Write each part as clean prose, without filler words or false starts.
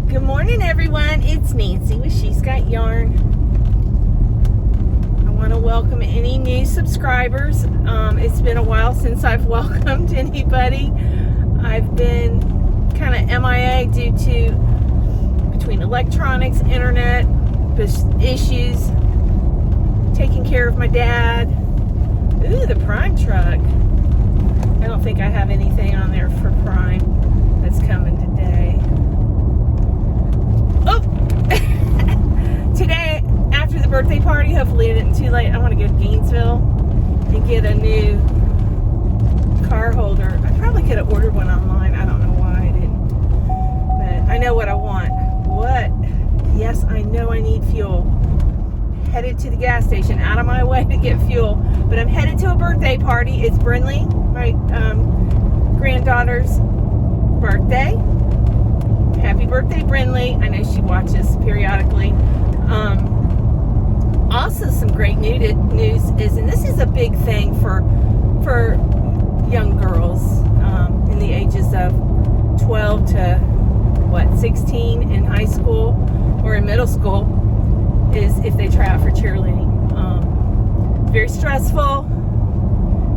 Good morning, everyone. It's Nancy with She's Got Yarn. I want to welcome any new subscribers. It's been a while since I've welcomed anybody. I've been kind of MIA due to between electronics, internet issues, taking care of my dad. Ooh, the Prime truck. I don't think I have anything on there for Prime that's coming today. Oh! Today, after the birthday party, hopefully it isn't too late, I want to go to Gainesville and get a new car holder. I probably could have ordered one online. I don't know why I didn't. But I know what I want. What? Yes, I know I need fuel. Headed to the gas station, out of my way to get fuel. But I'm headed to a birthday party. It's Brinley, my granddaughter's birthday. Happy birthday, Brinley. I know she watches periodically. Also, some great news is, and this is a big thing for young girls in the ages of 12 to 16 in high school or in middle school, is if they try out for cheerleading. Very stressful,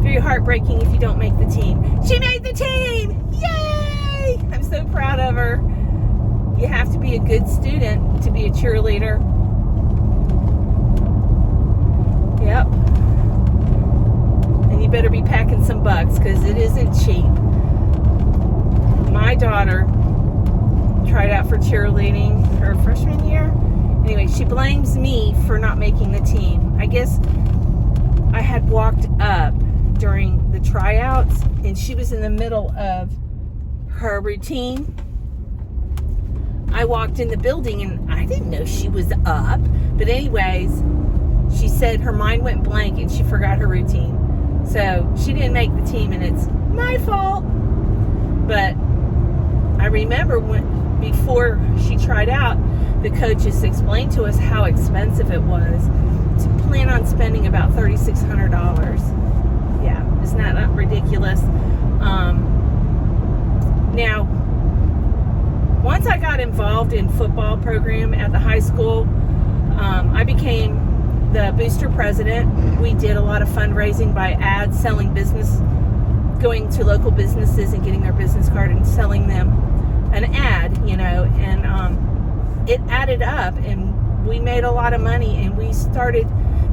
very heartbreaking if you don't make the team. She made the team! Yay! I'm so proud of her. You have to be a good student to be a cheerleader. Yep. And you better be packing some bucks because it isn't cheap. My daughter tried out for cheerleading her freshman year. Anyway, she blames me for not making the team. I guess I had walked up during the tryouts and she was in the middle of her routine. I walked in the building and I didn't know she was up. But anyways, she said her mind went blank and she forgot her routine. So she didn't make the team and it's my fault. But I remember before she tried out, the coaches explained to us how expensive it was to plan on spending about $3,600. Yeah, isn't that ridiculous? Now, once I got involved in football program at the high school, I became the booster president. We did a lot of fundraising by ads, selling business, going to local businesses and getting their business card and selling them an ad, and it added up and we made a lot of money, and we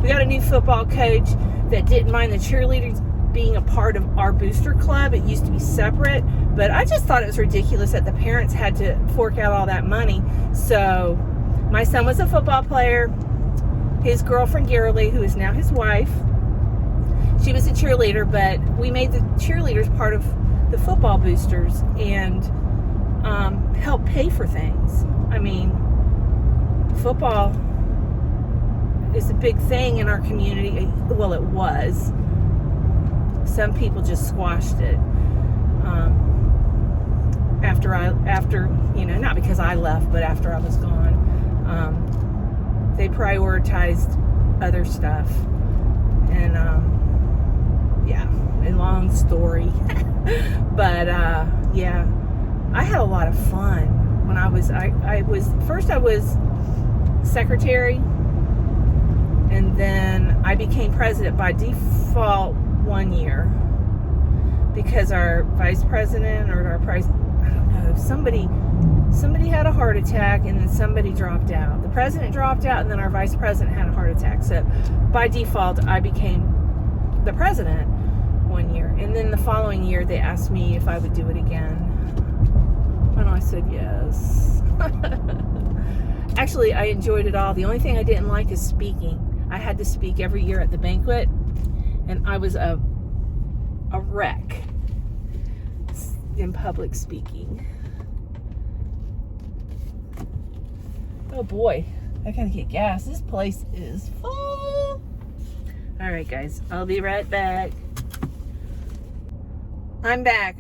got a new football coach that didn't mind the cheerleaders being a part of our booster club. It used to be separate, but I just thought it was ridiculous that the parents had to fork out all that money. So my son was a football player. His girlfriend, Garilee, who is now his wife, she was a cheerleader, but we made the cheerleaders part of the football boosters and help pay for things. I mean, football is a big thing in our community. Well, it was. Some people just squashed it after not because I left, but after I was gone. They prioritized other stuff, and a long story. But yeah, I had a lot of fun when I was secretary, and then I became president by default one year because our vice president or our president, I don't know, somebody had a heart attack and then somebody dropped out. The president dropped out and then our vice president had a heart attack. So by default, I became the president one year. And then the following year, they asked me if I would do it again. And I said yes. Actually, I enjoyed it all. The only thing I didn't like is speaking. I had to speak every year at the banquet, and I was a wreck in public speaking. Oh boy, I gotta get gas. This place is full. All right, guys, I'll be right back. I'm back.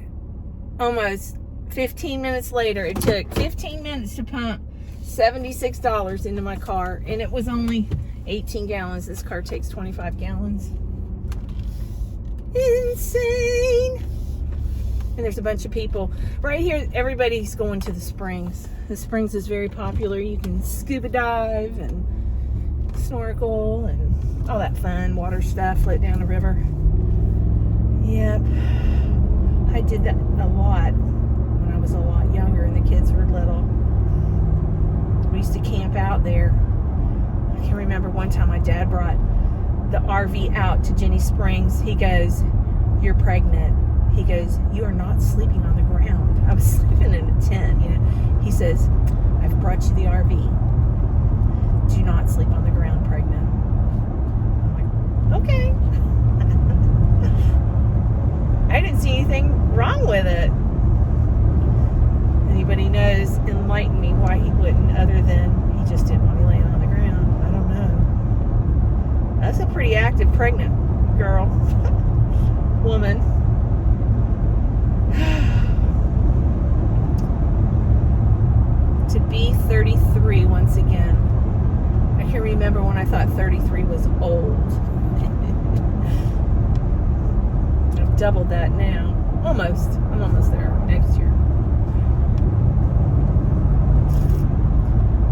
Almost 15 minutes later. It took 15 minutes to pump $76 into my car, and it was only 18 gallons. This car takes 25 gallons. Insane. And there's a bunch of people right here. Everybody's going to the Springs. The Springs is very popular. You can scuba dive and snorkel and all that fun water stuff, float down the river. Yep. I did that a lot when I was a lot younger and the kids were little. We used to camp out there. I can remember one time my dad brought the RV out to Jenny Springs. He goes, "You're pregnant." He goes, "You are not sleeping on the ground." I was sleeping in a tent, you know. He says, "I've brought you the RV. Do not sleep on the ground pregnant." I'm like, okay. I didn't see anything wrong with it. Anybody knows, enlighten me why he wouldn't, other than he just didn't want me laying on the ground. I don't know. That's a pretty active pregnant girl. Woman. To be 33 once again. I can remember when I thought 33 was old. I've doubled that now. Almost. I'm almost there next year.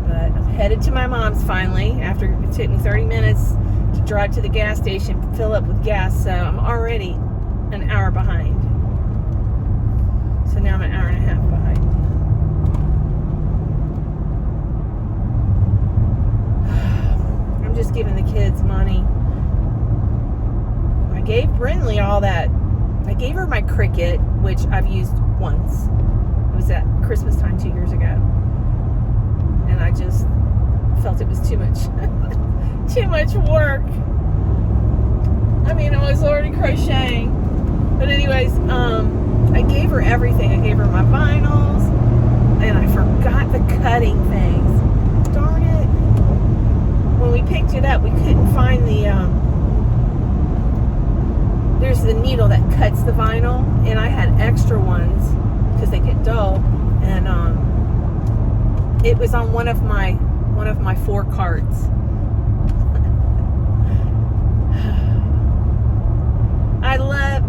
But I'm headed to my mom's finally, after it took me 30 minutes to drive to the gas station, fill up with gas, so I'm already an hour behind. So now I'm an hour and a half behind. I'm just giving the kids money. I gave Brinley all that. I gave her my Cricut, which I've used once. It was at Christmas time 2 years ago. And I just felt it was too much too much work. I mean, I was already crocheting. But anyways, I gave her everything. I gave her my vinyls, and I forgot the cutting things. Darn it. When we picked it up, we couldn't find the, there's the needle that cuts the vinyl, and I had extra ones because they get dull, and it was on one of my 4 carts.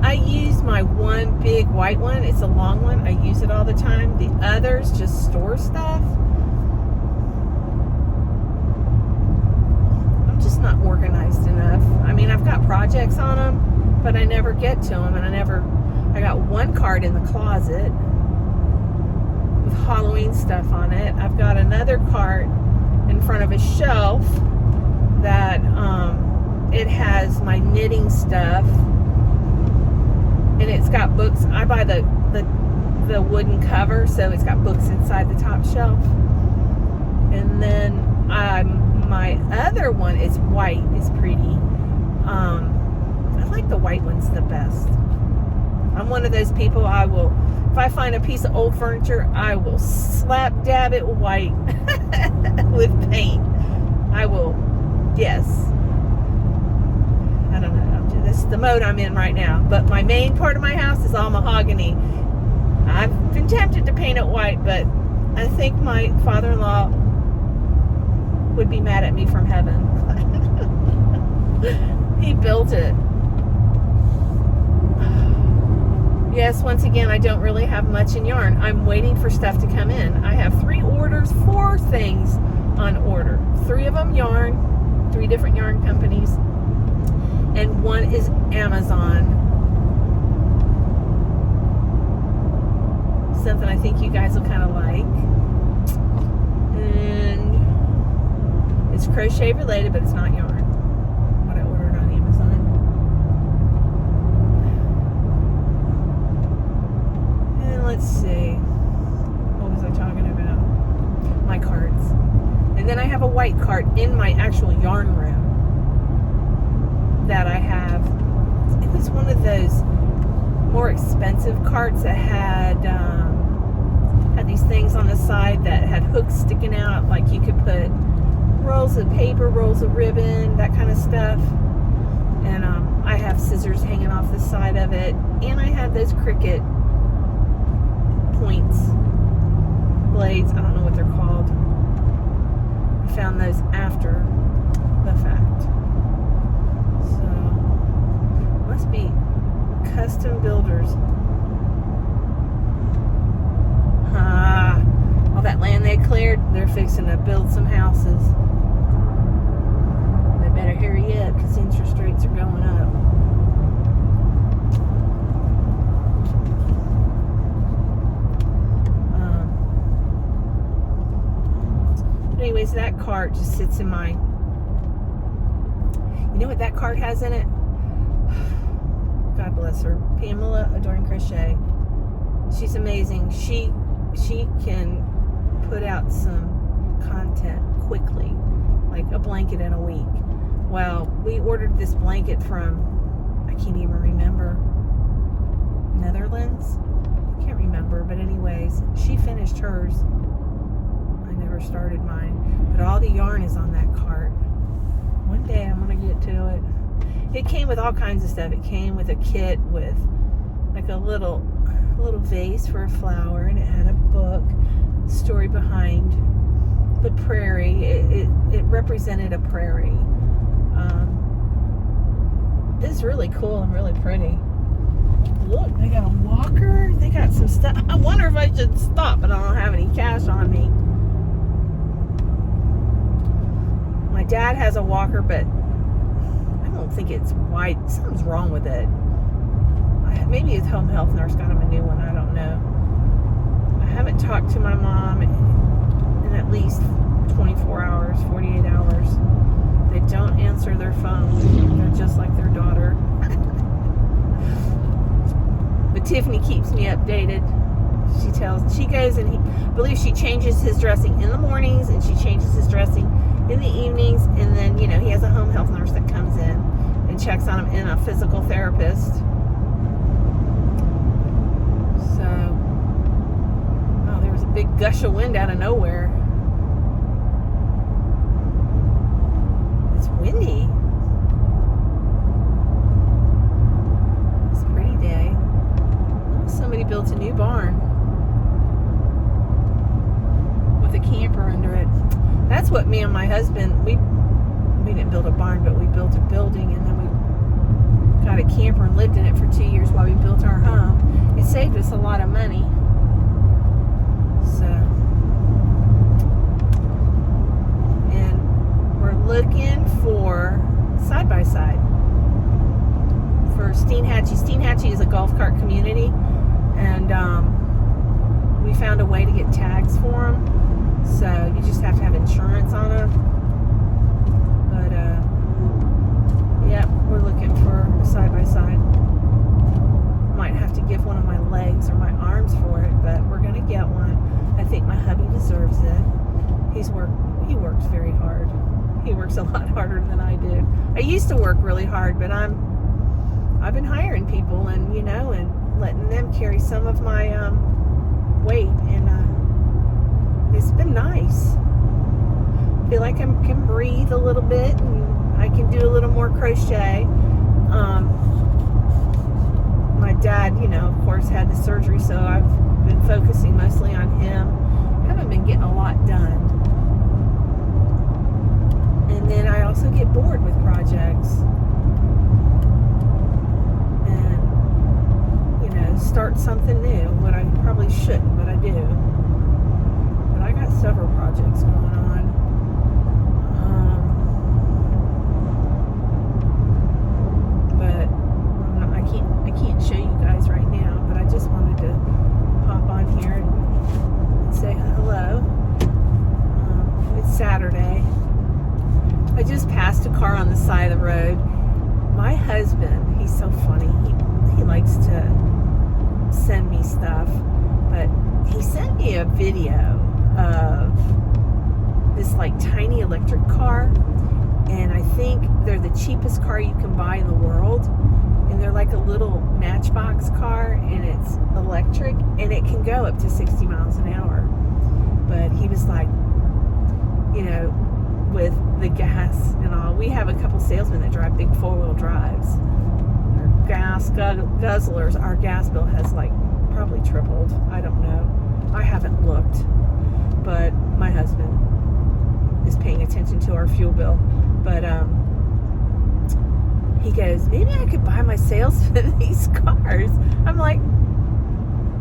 I use my one big white one. It's a long one. I use it all the time. The others just store stuff. I'm just not organized enough. I mean, I've got projects on them, but I never get to them, and I got one cart in the closet with Halloween stuff on it. I've got another cart in front of a shelf that it has my knitting stuff, and it's got books. I buy the wooden cover, so it's got books inside the top shelf. And then my other one is white. It's pretty. I like the white ones the best. I'm one of those people, if I find a piece of old furniture, I will slap dab it white with paint. I will, yes. I don't know. This is the mode I'm in right now. But my main part of my house is all mahogany. I've been tempted to paint it white, but I think my father-in-law would be mad at me from heaven. He built it. Yes, once again, I don't really have much in yarn. I'm waiting for stuff to come in. I have 3 orders, 4 things on order. 3 of them yarn, 3 different yarn companies, and 1 is Amazon. Something I think you guys will kind of like. And it's crochet related, but it's not yarn. What I ordered on Amazon. And let's see. What was I talking about? My carts. And then I have a white cart in my actual yarn room that I have. It was one of those more expensive carts that had these things on the side that had hooks sticking out, like you could put rolls of paper, rolls of ribbon, that kind of stuff. And I have scissors hanging off the side of it, and I had those Cricut points, blades, I don't know what they're called. I found those after the fact. So must be Custom Builders. they're fixing to build some houses. They better hurry up because interest rates are going up. But anyways, that cart just sits in my... You know what that cart has in it? God bless her. Pamela Adoring Crochet. She's amazing. She can put out some content quickly, like a blanket in a week. Well, we ordered this blanket from, I can't even remember, Netherlands? I can't remember, but anyways, she finished hers. I never started mine, but all the yarn is on that cart. One day I'm gonna get to it. It came with all kinds of stuff. It came with a kit with like a little vase for a flower, and it had a book, story behind the prairie. It represented a prairie. It's really cool and really pretty. Look, they got a walker. They got some stuff. I wonder if I should stop, but I don't have any cash on me. My dad has a walker, but I don't think it's wide. Something's wrong with it. Maybe his home health nurse got him a new one. I don't know. I haven't talked to my mom in at least 24 hours, 48 hours. They don't answer their phone. They're just like their daughter. But Tiffany keeps me updated. She goes and I believe she changes his dressing in the mornings, and she changes his dressing in the evenings, and then, he has a home health nurse that comes in and checks on him, and a physical therapist. So, oh, there was a big gush of wind out of nowhere. It's windy. It's a pretty day. Somebody built a new barn with a camper under it. That's what me and my husband, we didn't build a barn, but we built a building, and then we got a camper and lived in it for 2 years while we built our home. It saved us a lot of money. So, and we're looking for side-by-side for Steinhatchee. Steinhatchee is a golf cart community, and we found a way to get tags for them. So you just have to have insurance on them. But yeah, we're looking for a side-by-side. Might have to give one of my legs or my arms for it, but we're gonna get one. I think my hubby deserves it. He works very hard. He works a lot harder than I do. I used to work really hard, but I've been hiring people, and and letting them carry some of my weight, and it's been nice. I feel like I can breathe a little bit, and I can do a little more crochet. My dad, of course, had the surgery, so I've been focusing mostly on him. I haven't been getting a lot done. And then I also get bored with projects. And, start something new, what I probably shouldn't, but I do. But I got several projects going on. But I can't show you guys right now, but I just wanted to hop on here and say hello. It's Saturday. I just passed a car on the side of the road. My husband, he's so funny. He likes to send me stuff, but he sent me a video of this tiny electric car, and I think they're the cheapest car you can buy in the world, and they're like a little matchbox car, and it's electric, and it can go up to 60 miles an hour. But he was like, with the gas and all, we have a couple salesmen that drive big 4-wheel drives. They're gas guzzlers. Our gas bill has probably tripled. I don't know. I haven't looked, but my husband is paying attention to our fuel bill. But he goes, maybe I could buy my salesman these cars. I'm like,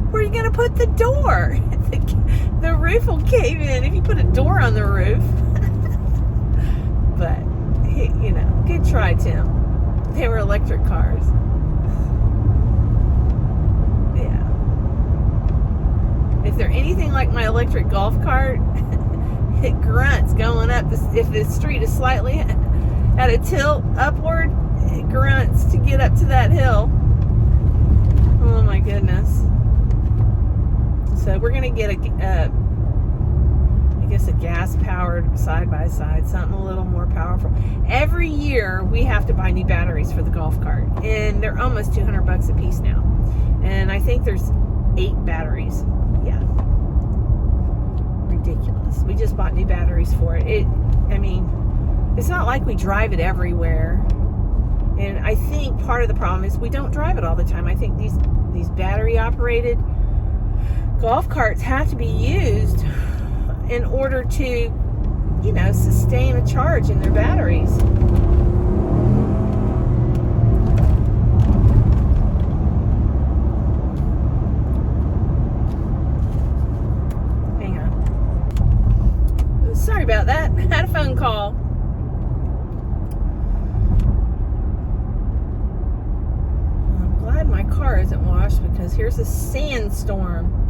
where are you going to put the door? The roof will cave in if you put a door on the roof. But, you know, good try, Tim. They were electric cars. Yeah. If they're anything like my electric golf cart, it grunts going up. If the street is slightly at a tilt upward, it grunts to get up to that hill. Oh my goodness. So we're going to get a gas-powered side-by-side, something a little more powerful. Every year we have to buy new batteries for the golf cart, and they're almost $200 a piece now. And I think there's 8 batteries. Yeah. Ridiculous. We just bought new batteries for it. It's not like we drive it everywhere. And I think part of the problem is we don't drive it all the time. I think these battery-operated golf carts have to be used in order to, you know, sustain a charge in their batteries. Hang on. Sorry about that. I had a phone call. I'm glad my car isn't washed because here's a sandstorm.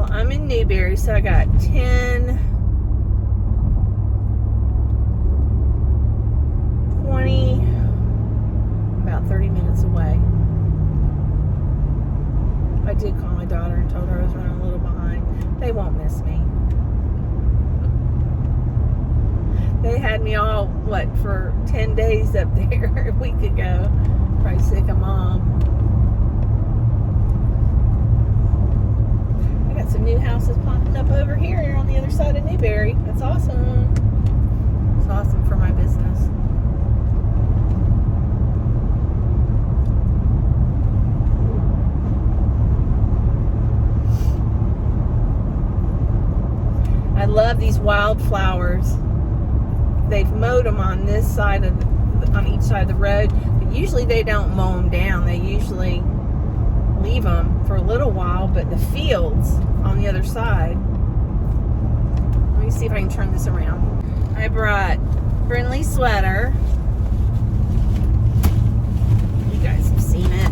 I'm in Newberry, so I got 10, 20, about 30 minutes away. I did call my daughter and told her I was running a little behind. They won't miss me. They had me all, for 10 days up there a week ago. Probably sick of Mom. Some new houses popping up over here on the other side of Newberry. That's awesome. It's awesome for my business. I love these wildflowers. They've mowed them on this side on each side of the road, but usually they don't mow them down. They usually leave them for a little while, but the fields on the other side. Let me see if I can turn this around. I brought Brinley's sweater. You guys have seen it,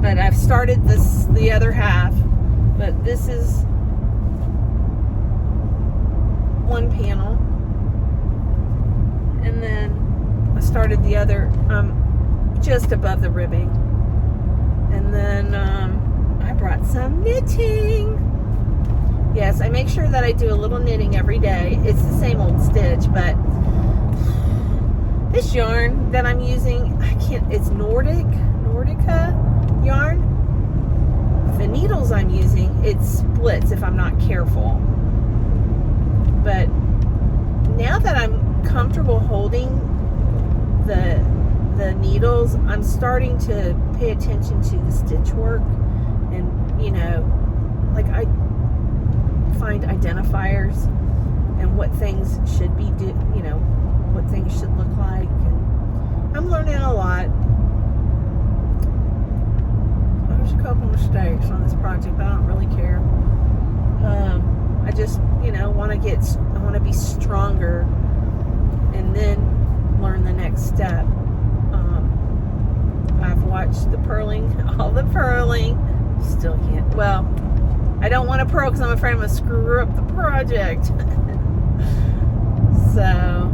but I've started the other half. But this is one panel, and then I started the other just above the ribbing. And then I brought some knitting. Yes, I make sure that I do a little knitting every day. It's the same old stitch, but this yarn that I'm using, it's Nordica yarn. The needles I'm using, it splits if I'm not careful. But now that I'm comfortable holding the needles, I'm starting to pay attention to the stitch work, and like I find identifiers and what things should be what things should look like, and I'm learning a lot. There's a couple mistakes on this project, but I don't really care. I just I want to be stronger and then learn the next step. I've watched all the purling, still can't. Well, I don't want to purl because I'm afraid I'm going to screw up the project. So,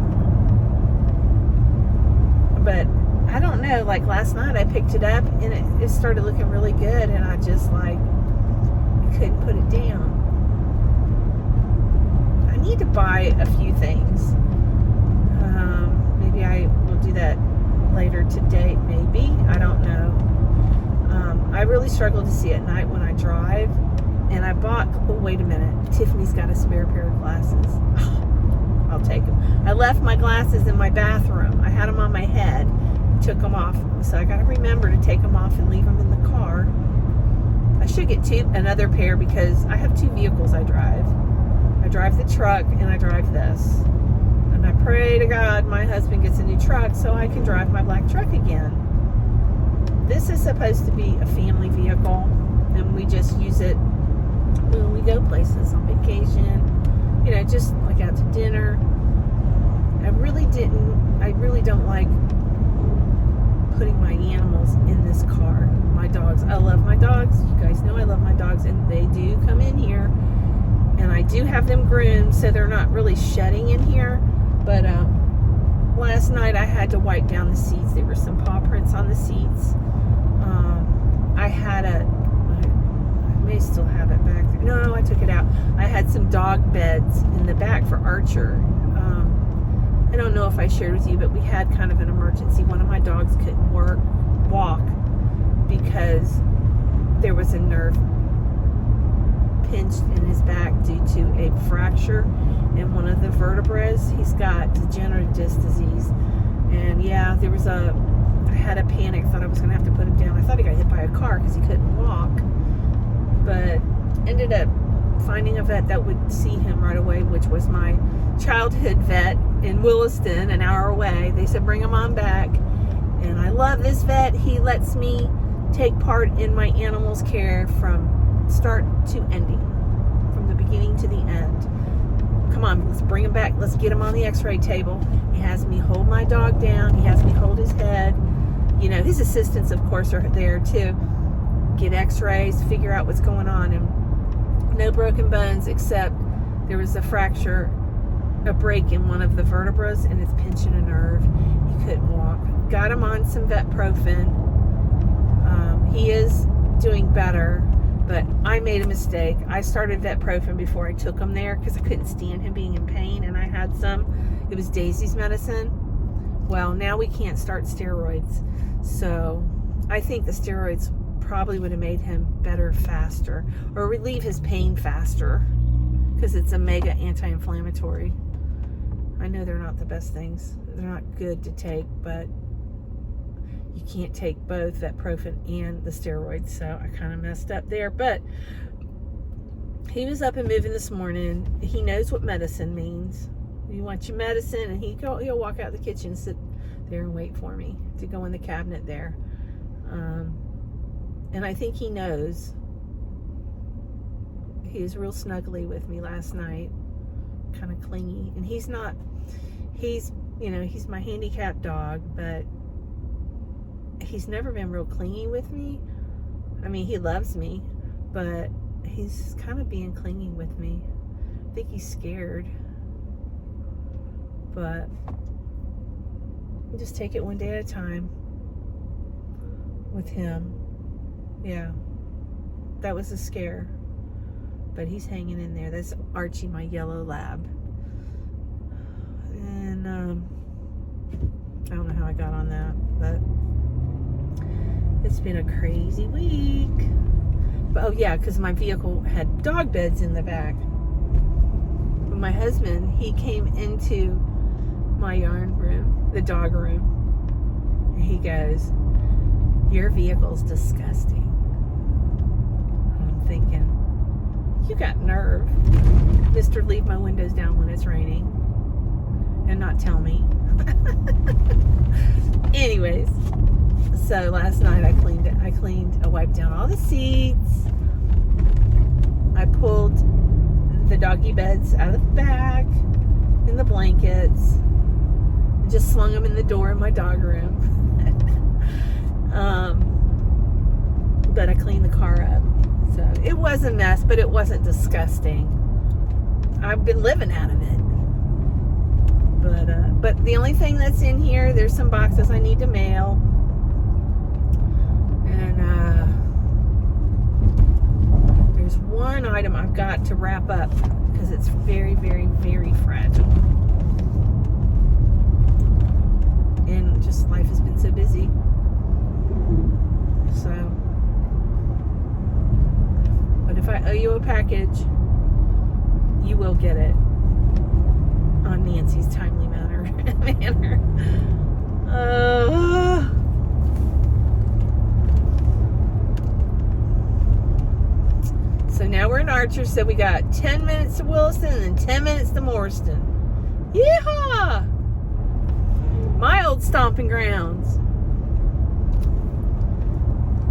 but I don't know, like last night I picked it up and it started looking really good, and I just I couldn't put it down. I need to buy a few things. Maybe I will do that later today, maybe. I don't know. I really struggle to see at night when I drive, and I bought, wait a minute, Tiffany's got a spare pair of glasses. I'll take them. I left my glasses in my bathroom. I had them on my head, took them off, so I got to remember to take them off and leave them in the car. I should get another pair because I have 2 vehicles I drive. I drive the truck and I drive this. pray to God my husband gets a new truck so I can drive my black truck again. This is supposed to be a family vehicle, and we just use it when we go places on vacation, just like out to dinner. I really don't like putting my animals in this car. My dogs, I love my dogs. You guys know I love my dogs, and they do come in here, and I do have them groomed so they're not really shedding in here. But last night I had to wipe down the seats. There were some paw prints on the seats. I may still have it back there. No, I took it out. I had some dog beds in the back for Archer. I don't know if I shared with you, but we had kind of an emergency. One of my dogs couldn't walk because there was a nerve pinched in his back due to a fracture in one of the vertebrae. He's got degenerative disc disease. And yeah, I had a panic, thought I was going to have to put him down. I thought he got hit by a car because he couldn't walk. But ended up finding a vet that would see him right away, which was my childhood vet in Williston, an hour away. They said, bring him on back. And I love this vet. He lets me take part in my animals' care from start to ending, from the beginning to the end. Come on, let's bring him back. Let's get him on the x-ray table. He has me hold my dog down. He has me hold his head. His assistants, of course, are there too. Get x-rays, figure out what's going on. And no broken bones, except there was a fracture, a break in one of the vertebrae, and it's pinching a nerve. He couldn't walk. Got him on some Vetprofen. He is doing better, but I made a mistake. I started Vetprofen before I took him there because I couldn't stand him being in pain, and I had some. It was Daisy's medicine. Well, now we can't start steroids. So I think the steroids probably would have made him better faster, or relieve his pain faster, because it's a mega anti-inflammatory. I know they're not the best things. They're not good to take, but you can't take both Vetprofen and the steroids, so I kind of messed up there. But he was up and moving this morning. He knows what medicine means. You want your medicine, and he'll walk out the kitchen, sit there and wait for me to go in the cabinet there. And I think he knows. He was real snuggly with me last night, kind of clingy. And he's my handicapped dog, but he's never been real clingy with me. I mean, he loves me, but he's kind of being clingy with me. I think he's scared. But just take it one day at a time with him. Yeah, that was a scare, but he's hanging in there. That's Archie, my yellow lab. And I don't know how I got on that, but it's been a crazy week. But, oh yeah, because my vehicle had dog beds in the back. But my husband, he came into my yarn room, the dog room, and he goes, your vehicle's disgusting. I'm thinking, you got nerve, Mr. Leave my windows down when it's raining and not tell me. Anyways, so last night I wiped down all the seats. I pulled the doggy beds out of the back and the blankets, and just slung them in the door in my dog room. But I cleaned the car up. So it was a mess, but it wasn't disgusting. I've been living out of it. But the only thing that's in here, there's some boxes I need to mail. And there's one item I've got to wrap up because it's very, very, very fragile. And just life has been so busy. So, but if I owe you a package, you will get it on Nancy's timely manner. So now we're in Archer, so we got 10 minutes to Williston and then 10 minutes to Morriston. Yeehaw! My old stomping grounds.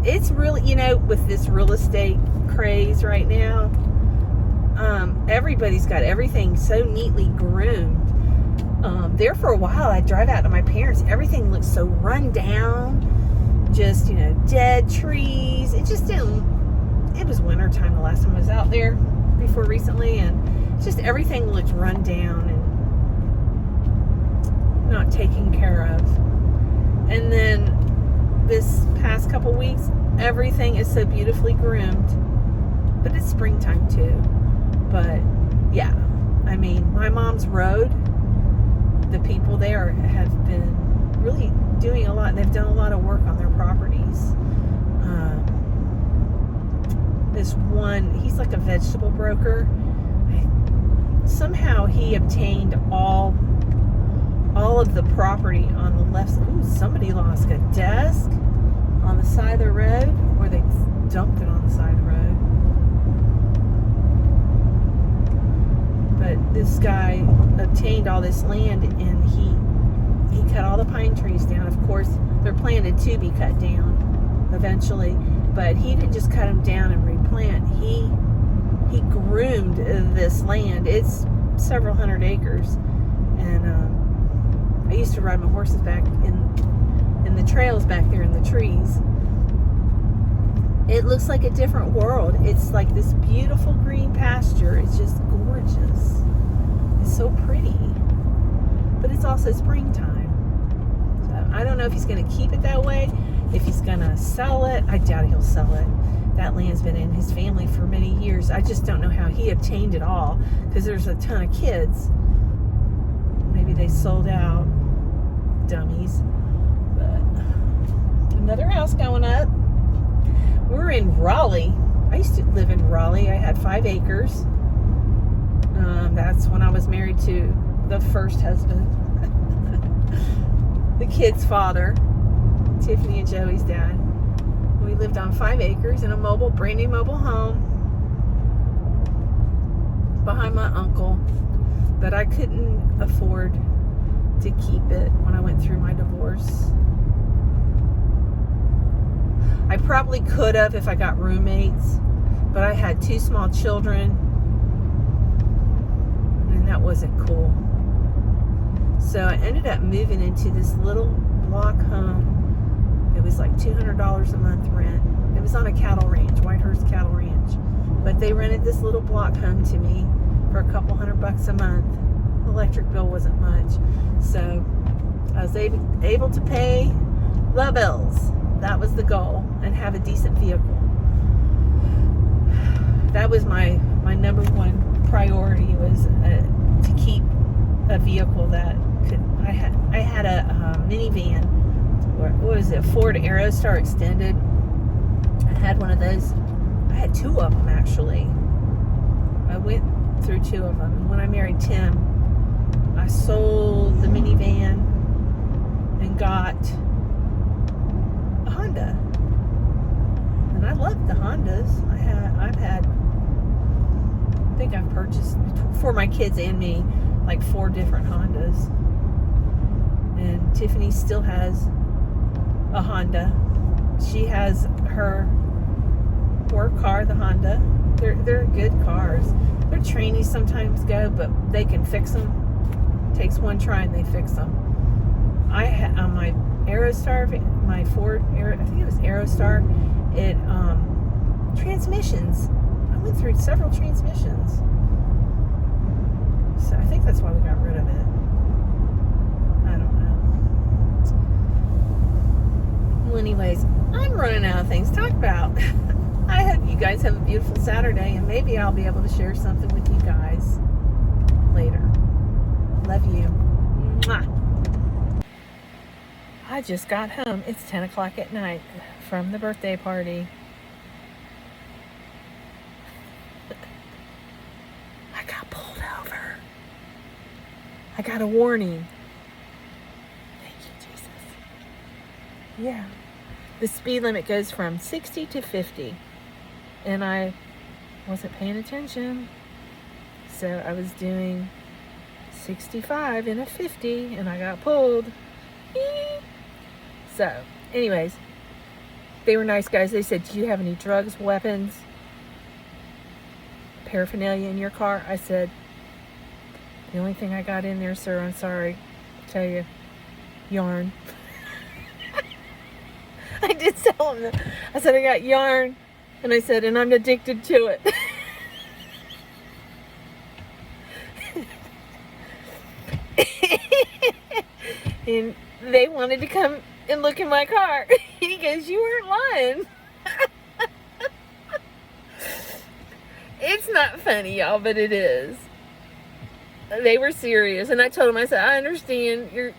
It's really, with this real estate craze right now, everybody's got everything so neatly groomed. There for a while, I'd drive out to my parents. Everything looked so run down. Just, dead trees. It just didn't, it was wintertime the last time I was out there before recently, and just everything looked run down and not taken care of. And then this past couple weeks, everything is so beautifully groomed. But it's springtime too. But yeah, I mean, my mom's road, the people there have been really doing a lot. They've done a lot of work on their properties. This one, he's like a vegetable broker. Somehow he obtained all of the property on the left. Ooh, somebody lost a desk on the side of the road, or they dumped it on the side of the road. But this guy obtained all this land, and he cut all the pine trees down. Of course, they're planted to be cut down eventually, but he didn't just cut them down and replant. He groomed this land. It's several hundred acres, and I used to ride my horses back in the trails back there in the trees. It looks like a different world. It's like this beautiful green pasture. It's just gorgeous. It's so pretty. But it's also springtime. So I don't know if he's going to keep it that way, if he's going to sell it. I doubt he'll sell it. That land's been in his family for many years. I just don't know how he obtained it all, because there's a ton of kids. Maybe they sold out. Dummies. But another house going up. We're in Raleigh. I used to live in Raleigh. I had 5 acres. That's when I was married to the first husband. The kid's father. Tiffany and Joey's dad. We lived on 5 acres in a brand new mobile home behind my uncle. But I couldn't afford to keep it when I went through my divorce. I probably could have if I got roommates, but I had 2 small children, and that wasn't cool. So I ended up moving into this little block home. It was like $200 a month rent. It was on a cattle ranch, Whitehurst Cattle Ranch. But they rented this little block home to me for a couple $100 a month. The electric bill wasn't much. So I was able to pay the bills. That was the goal, and have a decent vehicle. That was my number one priority, was to keep a vehicle that could. I had a minivan. What was it? Ford Aerostar Extended. I had one of those. I had 2 of them actually. I went through 2 of them. When I married Tim, I sold the minivan and got a Honda, and I loved the Hondas. I think I've purchased for my kids and me like 4 different Hondas, and Tiffany still has a Honda. She has her work car, the Honda. They're good cars. Their trainees sometimes go, but they can fix them. Takes one try and they fix them. I had on my Aerostar, my Ford, I think it was Aerostar, it, transmissions. I went through several transmissions. So I think that's why we got rid of it. I don't know. Well, anyways, I'm running out of things to talk about. I hope you guys have a beautiful Saturday, and maybe I'll be able to share something with you guys later. Love you. Mwah. I just got home. It's 10 o'clock at night from the birthday party. I got pulled over. I got a warning. Thank you, Jesus. Yeah. The speed limit goes from 60 to 50. And I wasn't paying attention. So I was doing 65 in a 50, and I got pulled. So, anyways, they were nice guys. They said, do you have any drugs, weapons, paraphernalia in your car? I said, the only thing I got in there, sir, I'm sorry to tell you, yarn. I did tell them that. I said, I got yarn. And I said, and I'm addicted to it. And they wanted to come and look in my car. He goes, you weren't lying. It's not funny, y'all, but it is. They were serious. And I told them, I said, I understand your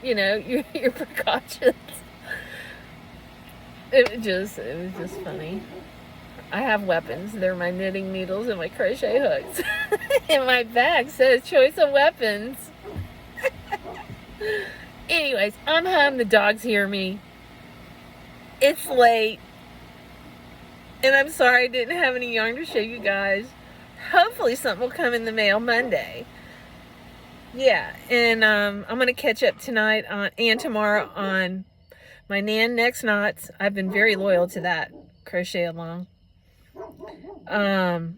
precautions. It was just funny. I have weapons. They're my knitting needles and my crochet hooks. And my bag says choice of weapons. Anyways, I'm home. The dogs hear me. It's late. And I'm sorry I didn't have any yarn to show you guys. Hopefully something will come in the mail Monday. Yeah, and I'm going to catch up tonight and tomorrow on my Nan Next Knots. I've been very loyal to that crochet along. I've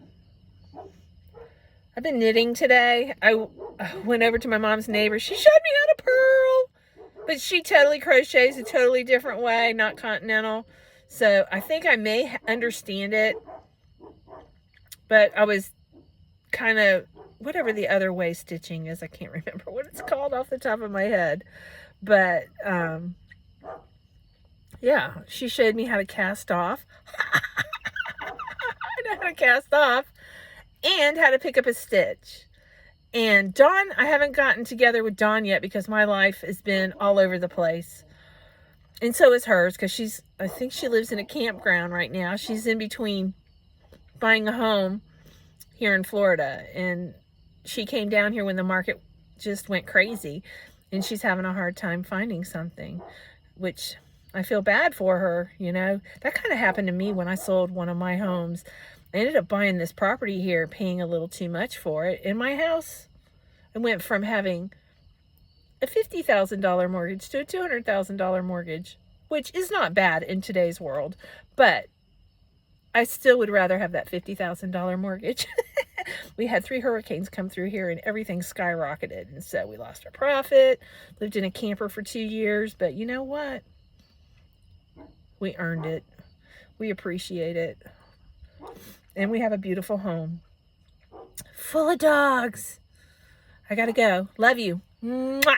been knitting today. I went over to my mom's neighbor. She showed me how to purl. But she totally crochets a totally different way, not continental. So I think I may understand it. But I was kind of, whatever the other way stitching is, I can't remember what it's called off the top of my head. But, yeah, she showed me how to cast off. I know how to cast off. And how to pick up a stitch. And Dawn, I haven't gotten together with Dawn yet because my life has been all over the place. And so is hers, because I think she lives in a campground right now. She's in between buying a home here in Florida. And she came down here when the market just went crazy. And she's having a hard time finding something, which I feel bad for her, you know. That kind of happened to me when I sold one of my homes. I ended up buying this property here, paying a little too much for it. In my house, I went from having a $50,000 mortgage to a $200,000 mortgage, which is not bad in today's world. But I still would rather have that $50,000 mortgage. We had 3 hurricanes come through here and everything skyrocketed. And so we lost our profit, lived in a camper for 2 years. But you know what? We earned it. We appreciate it. And we have a beautiful home full of dogs. I gotta go. Love you. Mwah.